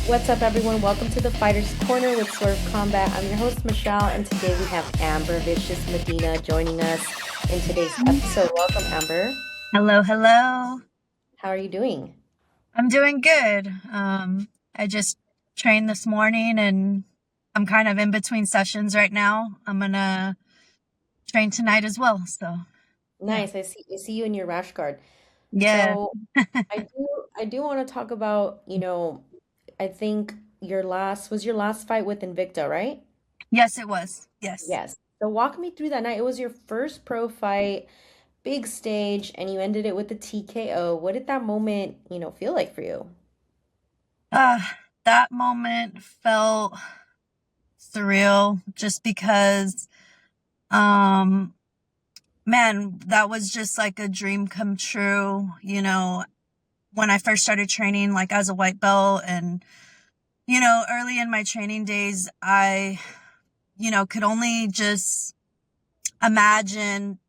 What's up, everyone? Welcome to the Fighters Corner with Swerve Combat. I'm your host, Michelle, and today we have Amber Vicious Medina joining us in today's episode. Welcome, Amber. Hello, hello. How are you doing? I'm doing good. I just trained this morning and I'm kind of in between sessions right now. I'm gonna train tonight as well. So yeah. Nice. I see you in your rash guard. Yeah. So I do want to talk about, I think your last fight with Invicta, right? Yes, it was. Yes. Yes. So walk me through that night. It was your first pro fight, big stage, and you ended it with the TKO. What did that moment, feel like for you? Uh, that moment felt surreal just because um man, that was just like a dream come true, when I first started training like as a white belt and early in my training days, I could only just imagine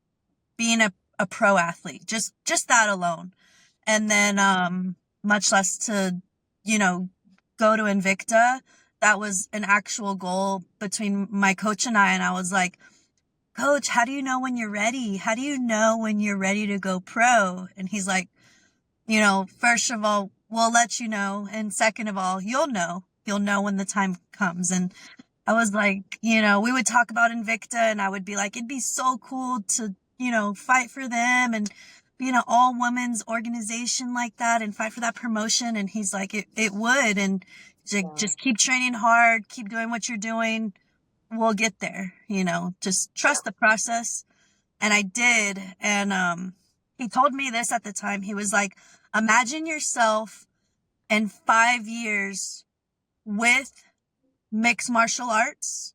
being a pro athlete, just that alone. And then, much less to, you know, go to Invicta. That was an actual goal between my coach and I was like, Coach, how do you know when you're ready? How do you know when you're ready to go pro? And he's like, first of all, we'll let you know. And second of all, you'll know. You'll know when the time comes. And I was like, we would talk about Invicta and I would be like, it'd be so cool to, fight for them and be in an all women's organization like that and fight for that promotion. And he's like, it would. And Yeah. just keep training hard, keep doing what you're doing. We'll get there, just trust the process. And I did. And, he told me this at the time. He was like, imagine yourself in 5 years with mixed martial arts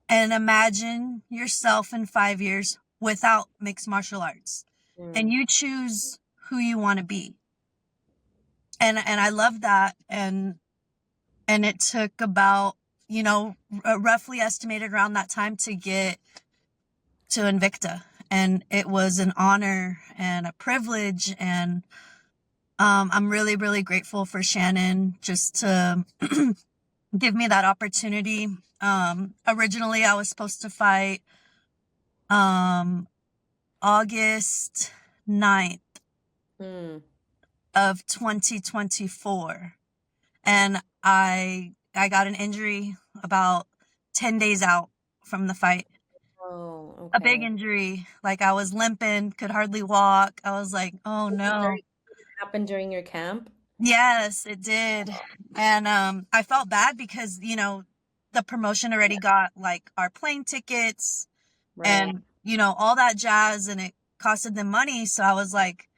and imagine yourself in 5 years without mixed martial arts and Mm. you choose who you want to be. And I love that. And it took about, roughly estimated around that time to get to Invicta. And it was an honor and a privilege. And I'm really, really grateful for Shannon just to give me that opportunity. Originally, I was supposed to fight um, August 9th Mm. of 2024. And I got an injury about 10 days out from the fight. Oh, A big okay. injury. Like I was limping, could hardly walk. I was like, oh no. Did it happen during your camp? Yes, it did. And I felt bad because, the promotion already got like our plane tickets Right. and, all that jazz and it costed them money. So I was like,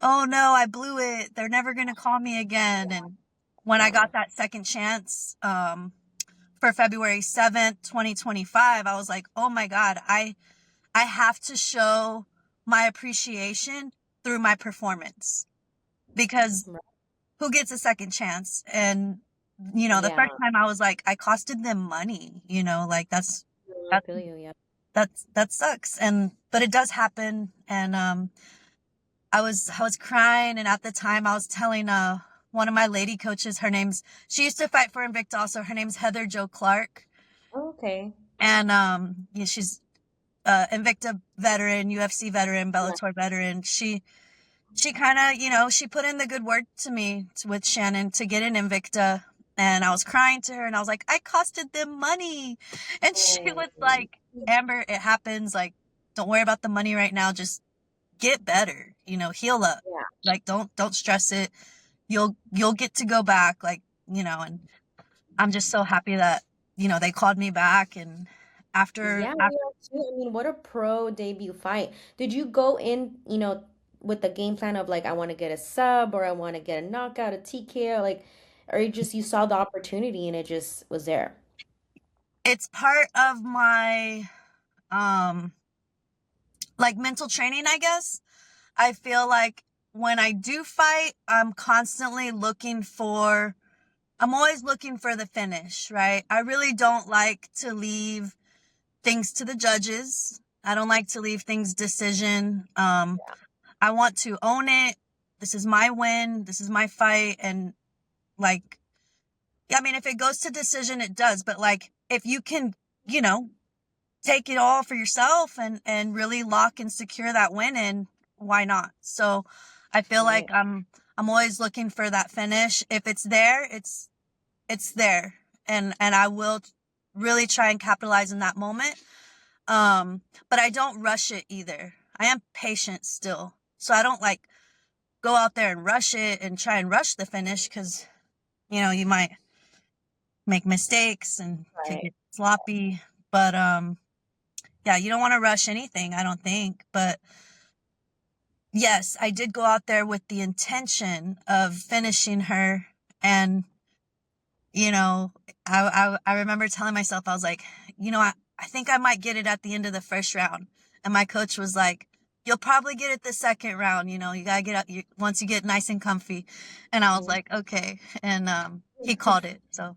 oh no, I blew it. They're never going to call me again. And when I Yeah. got that second chance, for February 7th, 2025, I was like, oh my God, I have to show my appreciation through my performance because Right. who gets a second chance? And, the Yeah. first time I was like, I costed them money, like I that's, feel you. Yeah. that sucks. But it does happen. And, I was crying. And at the time I was telling, one of my lady coaches, she used to fight for Invicta also. Her name's Heather Joe Clark. Oh, okay. And, yeah, she's, Invicta veteran, UFC veteran, Yeah. Bellator veteran. She kind of, she put in the good word to me with Shannon to get in Invicta. And I was crying to her and I was like, I costed them money. And she Oh, was like, Amber, it happens. Like, don't worry about the money right now. Just get better, heal up. yeah. Like, don't stress it. You'll get to go back. Like, and I'm just so happy that, they called me back. And Yeah, after, we are too. I mean, what a pro debut fight. Did you go in, with the game plan of like, I want to get a sub or I want to get a knockout, a TKO, like, or you saw the opportunity and it just was there? it's part of my, um, like mental training, I guess. I feel like when I do fight, I'm always looking for the finish, right? I really don't like to leave things to the judges. I don't like to leave things decision. I want to own it. This is my win. This is my fight. And, like, I mean, if it goes to decision, it does. But like, if you can, you know, take it all for yourself and really lock and secure that win in, why not? So I feel like Right. I'm always looking for that finish. If it's there, it's there. And I will really try and capitalize in that moment. But I don't rush it either. I am patient still. So I don't like go out there and rush it and try and rush the finish because, you know, you might make mistakes and could Right. get sloppy. But yeah, you don't want to rush anything, I don't think. But yes, I did go out there with the intention of finishing her. And, you know, I remember telling myself, I was like, you know, I think I might get it at the end of the first round. And my coach was like, you'll probably get it the second round. You know, you gotta get up once you get nice and comfy. And I was Mhm. like, okay. And he called it. So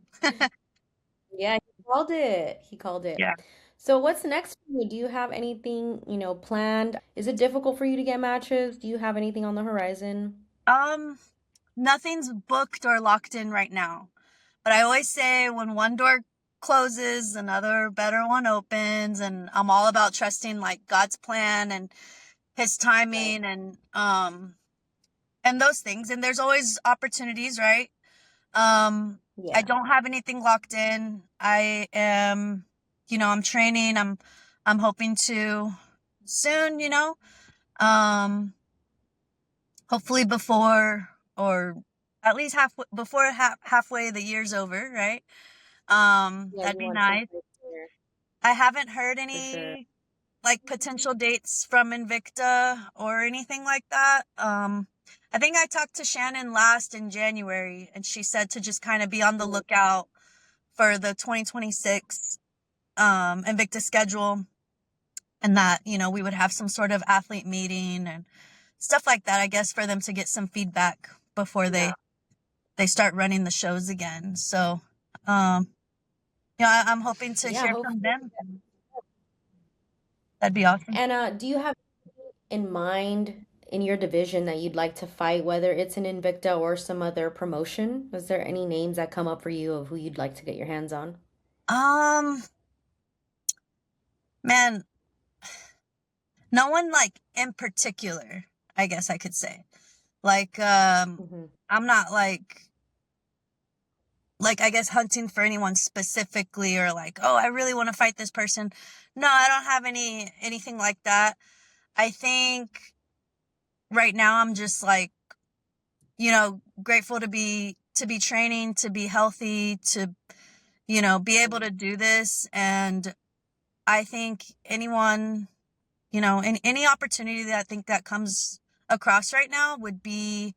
Yeah, he called it. He called it. yeah. So what's next for you? Do you have anything, planned? Is it difficult for you to get matches? Do you have anything on the horizon? Um, Nothing's booked or locked in right now. But I always say when one door closes, another better one opens, and I'm all about trusting like God's plan and his Right. timing and those things. And there's always opportunities, right? I Yeah. don't have anything locked in. I am, you know, I'm training. I'm hoping to soon, you know. Um Hopefully before or at least halfway the year's over, right? Yeah, That'd you be want some nice. break there I haven't heard for sure. any like potential dates from Invicta or anything like that. I think I talked to Shannon last in January and she said to just kind of be on the Mhm. lookout for the 2026 Invicta schedule and that, you know, we would have some sort of athlete meeting and stuff like that, I guess, for them to get some feedback before Yeah. they start running the shows again. So, um, you know, I'm hoping to Yeah, hear from hopefully. them. That'd be awesome. And do you have in mind in your division that you'd like to fight, whether it's an Invicta or some other promotion? Is there any names that come up for you of who you'd like to get your hands on? Um, Man, no one like in particular, I guess I could say. Like, Hmm. I'm not like I guess hunting for anyone specifically or like, oh, I really want to fight this person. No, I don't have anything like that. I think right now I'm just like, you know, grateful to be training, to be healthy, to, you know, be able to do this. And I think anyone, you know, any opportunity that I think that comes across right now would be,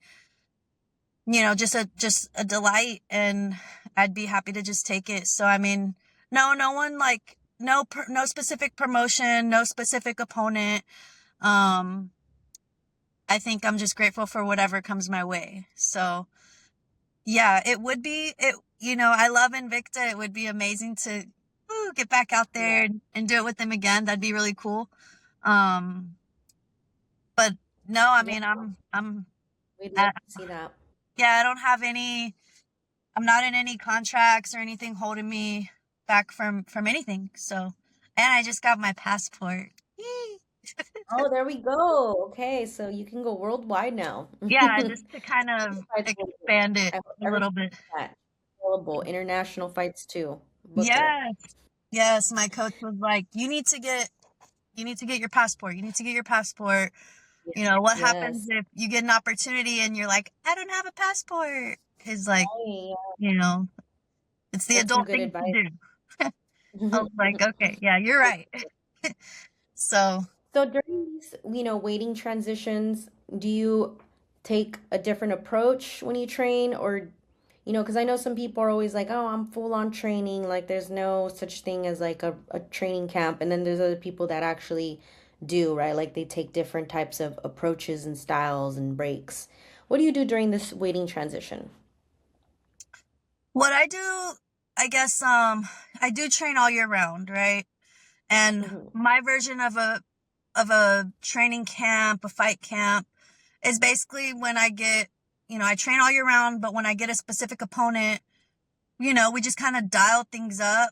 you know, just a delight, and I'd be happy to just take it. So I mean, no one like no specific promotion, no specific opponent. Um, I think I'm just grateful for whatever comes my way. So yeah, it would be it. You know, I love Invicta. It would be amazing to get back out Yeah, there and do it with them again. That'd be really cool. Um, but no, I yeah, mean, I'm we'd love uh, to see that. yeah, I don't have any. I'm not in any contracts or anything holding me back from anything. So, and I just got my passport. Yay. Oh, there we go. Okay, so you can go worldwide now. Yeah, just to kind of Fights global. expand it I hope a little everyone bit. does that. Available international fights too. Book it. Yes, yes. My coach was like, you need to get your passport. You need to get your passport. Yes. You know, what happens Yes. if you get an opportunity and you're like, I don't have a passport? Is like, Hey, yeah, you know, it's the that's some adult good thing to advice. do. I was like, okay, yeah, you're right. So, So during these, waiting transitions, do you take a different approach when you train or, because I know some people are always like, oh, I'm full on training. Like there's no such thing as like a training camp. And then there's other people that actually do, right? Like they take different types of approaches and styles and breaks. What do you do during this waiting transition? what I do, I guess, I do train all year round, right? And Hmm. my version of a training camp, a fight camp, is basically when I get I train all year round, but when I get a specific opponent, we just kind of dial things up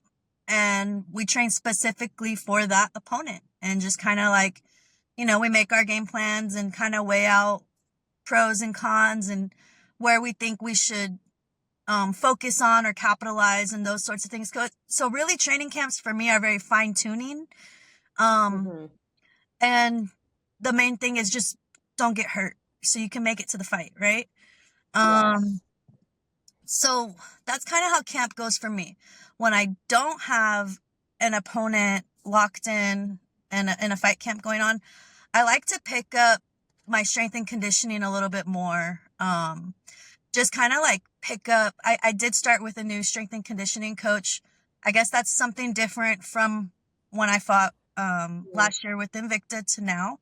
and we train specifically for that opponent and just kind of like, we make our game plans and kind of weigh out pros and cons and where we think we should focus on or capitalize and those sorts of things. So really training camps for me are very fine tuning. Um, Mm-hmm. and the main thing is just don't get hurt so you can make it to the fight, right? Um, Yes. so that's kind of how camp goes for me. When I don't have an opponent locked in a fight camp going on, I like to pick up my strength and conditioning a little bit more. Just kind of like pick up. I did start with a new strength and conditioning coach. I guess that's something different from when I fought last year with Invicta to now.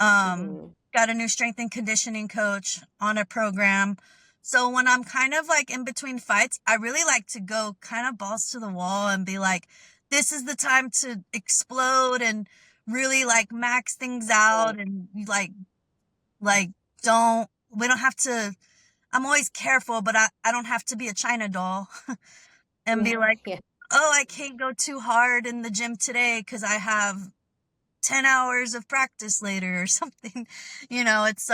Mm-hmm. Got a new strength and conditioning coach on a program. So when I'm kind of like in between fights, I really like to go kind of balls to the wall and be like, this is the time to explode and really like max things Yeah. out and like we don't have to, I'm always careful, but I don't have to be a China doll and be Yeah. like, Yeah. oh, I can't go too hard in the gym today because I have 10 hours of practice later or something. It's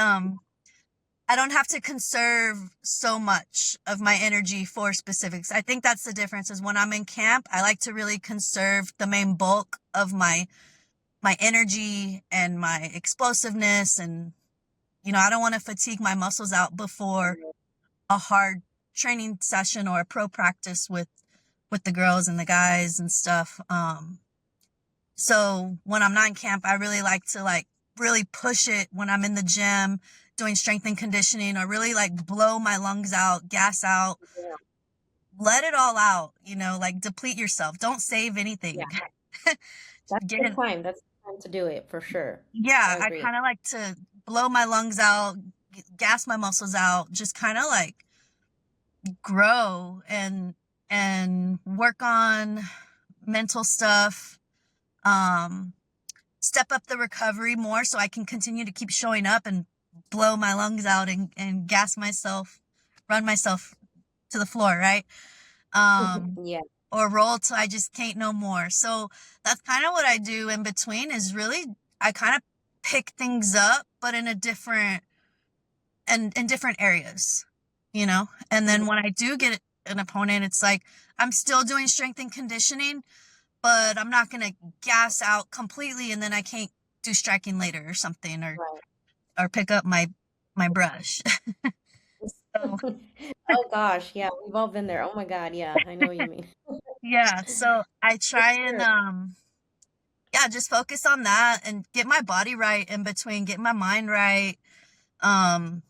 I don't have to conserve so much of my energy for specifics. I think that's the difference is when I'm in camp, I like to really conserve the main bulk of my energy and my explosiveness and I don't want to fatigue my muscles out before a hard training session or a pro practice with the girls and the guys and stuff. So when I'm not in camp, I really like to like really push it when I'm in the gym doing strength and conditioning or really like blow my lungs out, gas out, Yeah. let it all out, like deplete yourself. Don't save Yeah. anything. That's Get the it. time. That's the time to do it for sure. I Yeah, I agree. kind of like to blow my lungs out, gas my muscles out, just kind of like grow and work on mental stuff. Um Step up the recovery more so I can continue to keep showing up and blow my lungs out and gas myself, run myself to the floor, right? Yeah. Or roll till I just can't no more. So that's kind of what I do in between is really I kind of pick things up, but in a different and in different areas, And Mhm. then when I do get an opponent, it's like I'm still doing strength and conditioning, but I'm not gonna gas out completely and then I can't do striking later or something Right. or pick up my brush. So Oh gosh, yeah, we've all been there. Oh my God, yeah, I know what you mean. yeah, so I For try and sure. yeah, just focus on that and get my body right in between, get my mind right. Um,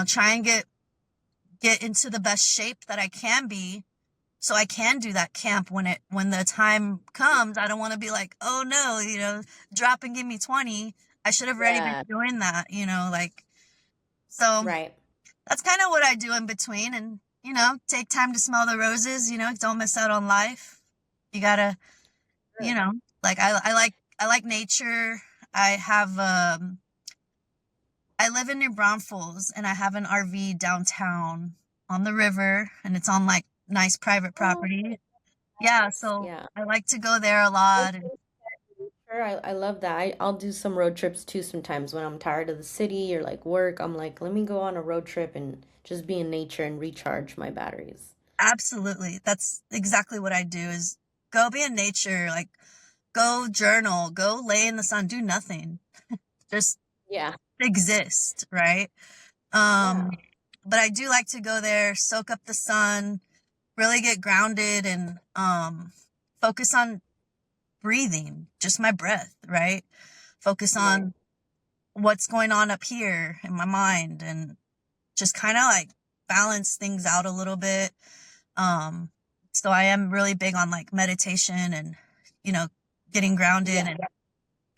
try and get into the best shape that I can be so I can do that camp when the time comes. I don't want to be like, oh no, drop and give me 20. I should have already been Yeah, doing that, like so right. that's kind of what I do in between and take time to smell the roses, don't miss out on life. You gotta, you Sure. know, like I like nature. I have I live in New Braunfels and I have an RV downtown on the river and it's on like nice private Oh, property. Yeah, nice. so Yeah. I like to go there a lot and Sure, I love that. I'll do some road trips too sometimes when I'm tired of the city or like work. I'm like, let me go on a road trip and just be in nature and recharge my batteries. absolutely. That's exactly what I do is go be in nature, like go journal, go lay in the sun, do nothing. Just Yeah. exist, right? Yeah. Um, but I do like to go there, soak up the sun, really get grounded and focus on breathing, just my breath, right? Focus Right. on what's going on up here in my mind and just kind of like balance things out a little bit. Um, so I am really big on like meditation and, you know, getting grounded Yeah. and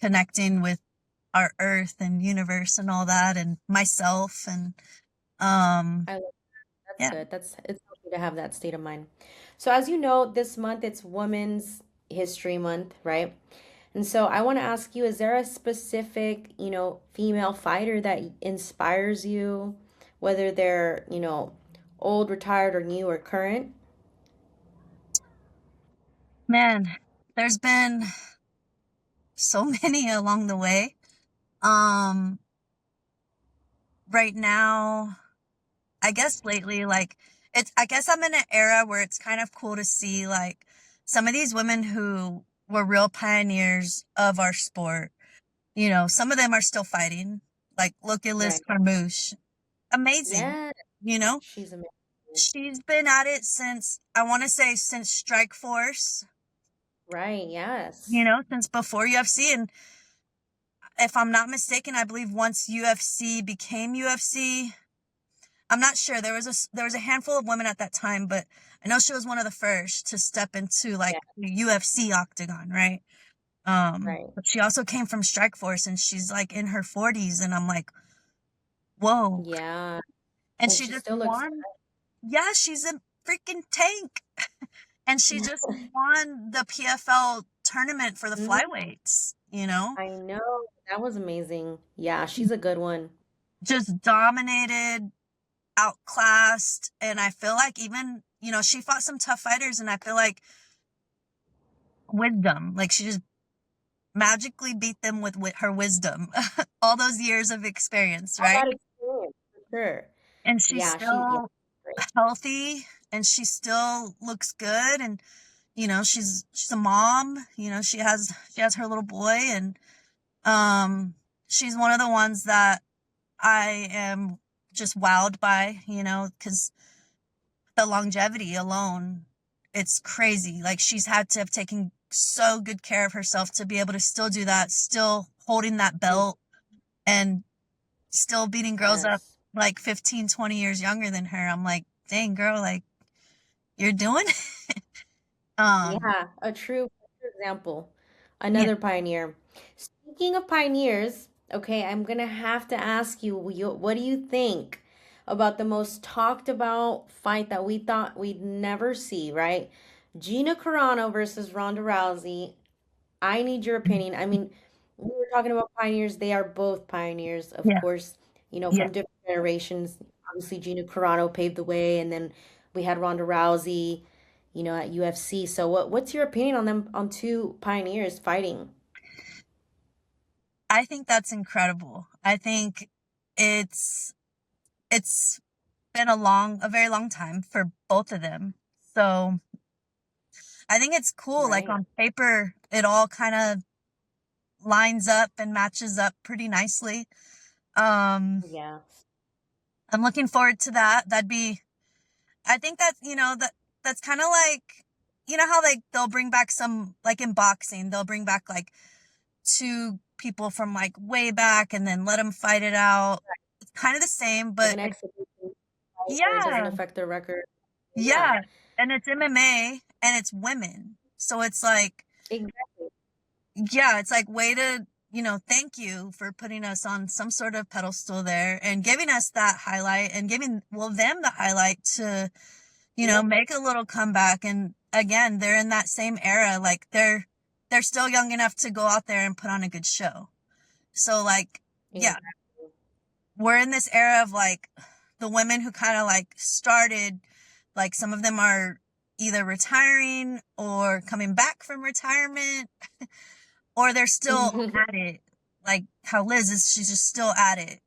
connecting with our earth and universe and all that and myself and um I love That's yeah, good. It's healthy to have that state of mind. So as you know, this month it's Women's History Month, right? And so I want to ask you, is there a specific, female fighter that inspires you whether they're, old, retired, or new or current? Man, there's been so many along the way. Um, right now, I guess lately, like I guess I'm in an era where it's kind of cool to see like some of these women who were real pioneers of our sport. Some of them are still fighting. Like look at Liz Right. Carmouche. Amazing. Yeah, You know, she's amazing. she's been at it since I want to say since Strike Force, Right, yes. since before UFC. And if I'm not mistaken, I believe once UFC became UFC, I'm not sure. There was a handful of women at that time, but I know she was one of the first to step into Yeah, like the UFC octagon, right? right. But she also came from Strike Force and she's like in her 40s and I'm like, whoa. Yeah. And And she she just still looks won. Yeah, she's a freaking tank. And she just won the PFL tournament for the Mhm. flyweights. I know. That was amazing. Yeah, she's a good one. Just dominated, outclassed, and I feel like even, she fought some tough fighters and I feel like wisdom, like she just magically beat them with her wisdom. All those years of experience, All right? that experience, for sure. And she's Yeah, yeah, still great. healthy and she still looks good and she's a mom, she has her little boy and she's one of the ones that I am just wowed by, because the longevity alone, it's crazy. Like she's had to have taken so good care of herself to be able to still do that, still holding that Mm, belt and still beating girls up yes. like 15, 20 years younger than her. I'm like, dang girl, like you're doing it. um Yeah, a true example. yeah, Another pioneer. Speaking of pioneers, okay, I'm gonna have to ask you, what do you think about the most talked about fight that we thought we'd never see, right? Gina Carano versus Ronda Rousey. I need your opinion. I mean, we were talking about pioneers. They are both pioneers, of yeah, course, yeah. from different generations. Obviously, Gina Carano paved the way, and then we had Ronda Rousey, at UFC. So what's your opinion on them, on two pioneers fighting? I think that's incredible. I think it's it's been a very long time for both of them. So I think it's cool. Like Right. on paper, it all kind of lines up and matches up pretty nicely. Um, Yeah. I'm looking forward to that. I think that, that's kind of like, how like they'll bring back some, like in boxing, they'll bring back like two people from like way back and then let them fight it out. It's kind of the same, Like but an exhibition fight where it doesn't yeah, affect their record. Yeah. yeah. And it's MMA and it's women. So it's like, Exactly. yeah, it's like way to, thank you for putting us on some sort of pedestal there and giving us that highlight and giving, well, them the highlight to, Yeah. make a little comeback. And again, they're in that same era. Like they're still young enough to go out there and put on a good show. So like, yeah, Exactly. we're in this era of like the women who kind of like started, like some of them are either retiring or coming back from retirement or they're still at it. Like how Liz is, she's just still at it.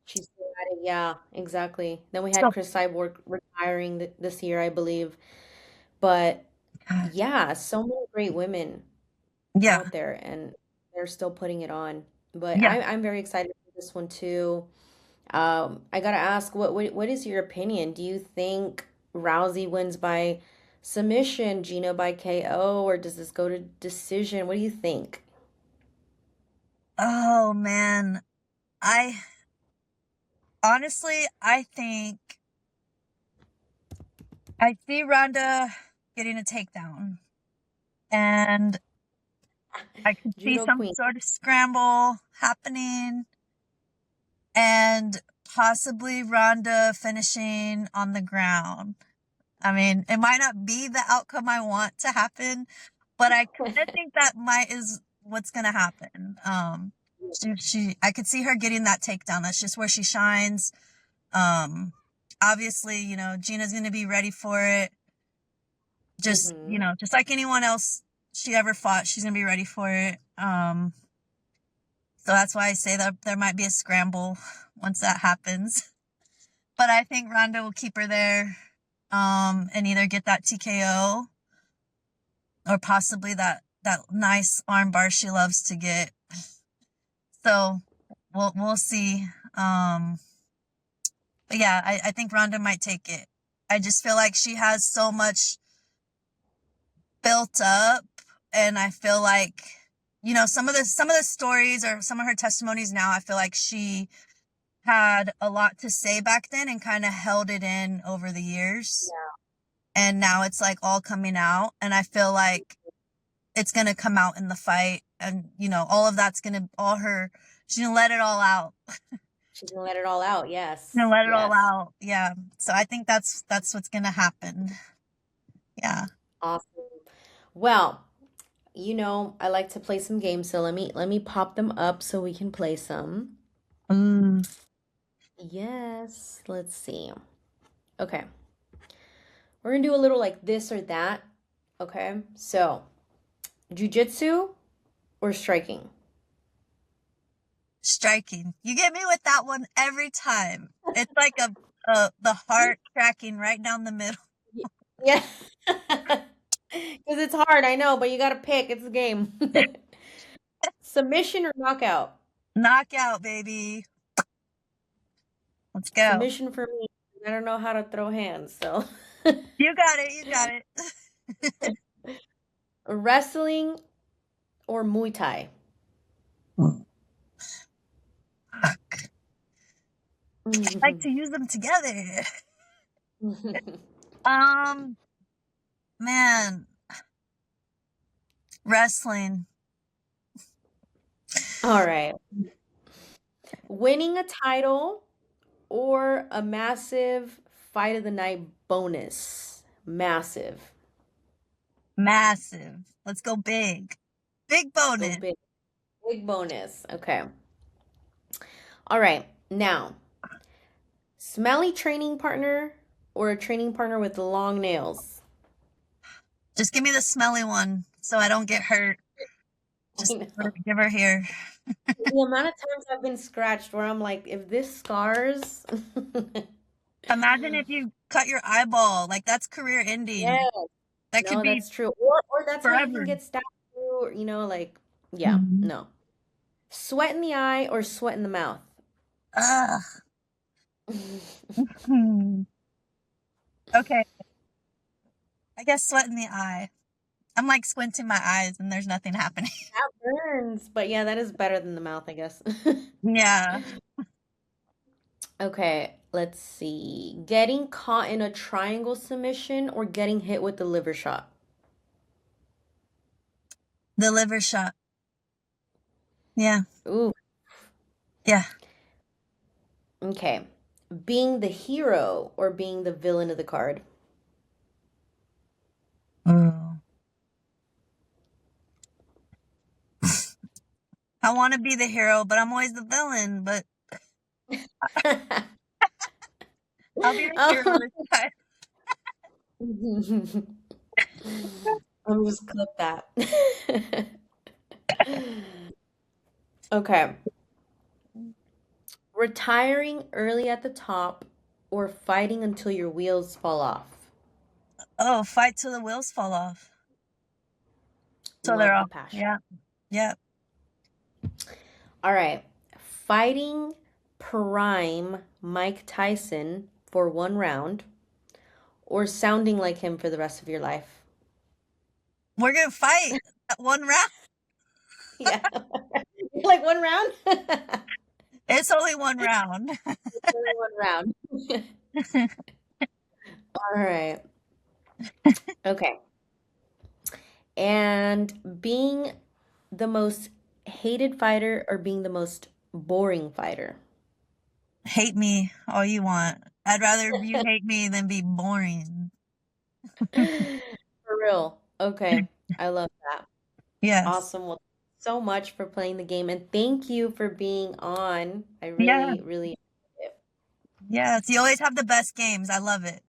She's still at it. Yeah, exactly. Then we had So Chris Cyborg retiring this year, I believe. But yeah, so many great women yeah, out there, and they're still putting it on. But yeah. I'm very excited for this one too. I gotta ask, what is your opinion? Do you think Rousey wins by submission, Gina by KO, or does this go to decision? What do you think? Oh man, I honestly, I see Rhonda getting a takedown, and I could see Judo some Queen. sort of scramble happening, and possibly Rhonda finishing on the ground. I mean, it might not be the outcome I want to happen, but I kind of think that might is what's gonna happen. I could see her getting that takedown. That's just where she shines. Obviously, Gina's going to be ready for it. Just, Mm-hmm. just like anyone else she ever fought, she's going to be ready for it. So that's why I say that there might be a scramble once that happens. But I think Ronda will keep her there, and either get that TKO or possibly that nice armbar she loves to get. So we'll see. But yeah, I think Ronda might take it. I just feel like she has so much built up, and I feel like some of the stories or some of her testimonies now, I feel like she had a lot to say back then and kind of held it in over the years. And now it's like all coming out, and I feel like it's going to come out in the fight, and all of that's going to she's going to let it all out. She's gonna let it all out. Gonna Yes. let it all Yes. out. Yeah. So I think that's what's going to happen. Yeah. Awesome. Well, I like to play some games, so let me pop them up so we can play some. Ooh. Yes. Let's see. Okay. We're gonna do a little like this or that. Okay. So, jujitsu or striking? Striking. You get me with that one every time. It's like the heart cracking right down the middle. Y- Yeah. Because it's hard, I know, but you gotta pick. It's a game. Submission or knockout? Knockout, baby. Let's go. Submission for me. I don't know how to throw hands, so. You got it. You got it. Wrestling or Muay Thai? Fuck. I like to use them together. Um, man, wrestling. All right. Winning a title or a massive fight of the night bonus? Massive. Massive. Let's go big. Big Go bonus. big. Big bonus. Okay. All right. Now, smelly training partner or a training partner with long nails? Just give me the smelly one so I don't get hurt. I Just know. give her here. The amount of times I've been scratched where I'm like, if this scars. Imagine if you cut your eyeball. Like, that's career ending. Yes. That could No, be that's true. Or that's how you can forever. get stabbed through, like, yeah, Mhm. no. Sweat in the eye or sweat in the mouth? Ugh. Hmm. Okay. I guess sweat in the eye. I'm like squinting my eyes and there's nothing happening. That burns. But yeah, that is better than the mouth, I guess. Yeah. Okay, let's see. Getting caught in a triangle submission or getting hit with the liver shot? The liver shot. Yeah. Ooh, Yeah. okay. Being the hero or being the villain of the card? Ooh. I want to be the hero, but I'm always the villain. But I'll be the hero Oh. this time. Let me just clip that. Okay. Retiring early at the top or fighting until your wheels fall off? Oh, fight till the wheels fall off. So they're Love the off. passion. Yeah. Yeah. All right. Fighting prime Mike Tyson for 1 round or sounding like him for the rest of your life? We're going to fight at one round. Yeah. Like 1 round? It's only one round. Only 1 round. All right. Okay. And being the most hated fighter or being the most boring fighter? Hate me all you want. I'd rather you hate me than be boring. For real. Okay. I love that. Yes. Awesome. Well, so much for playing the game and thank you for being on. I Yeah. really, really enjoyed it. Yes, you always have the best games. I love it.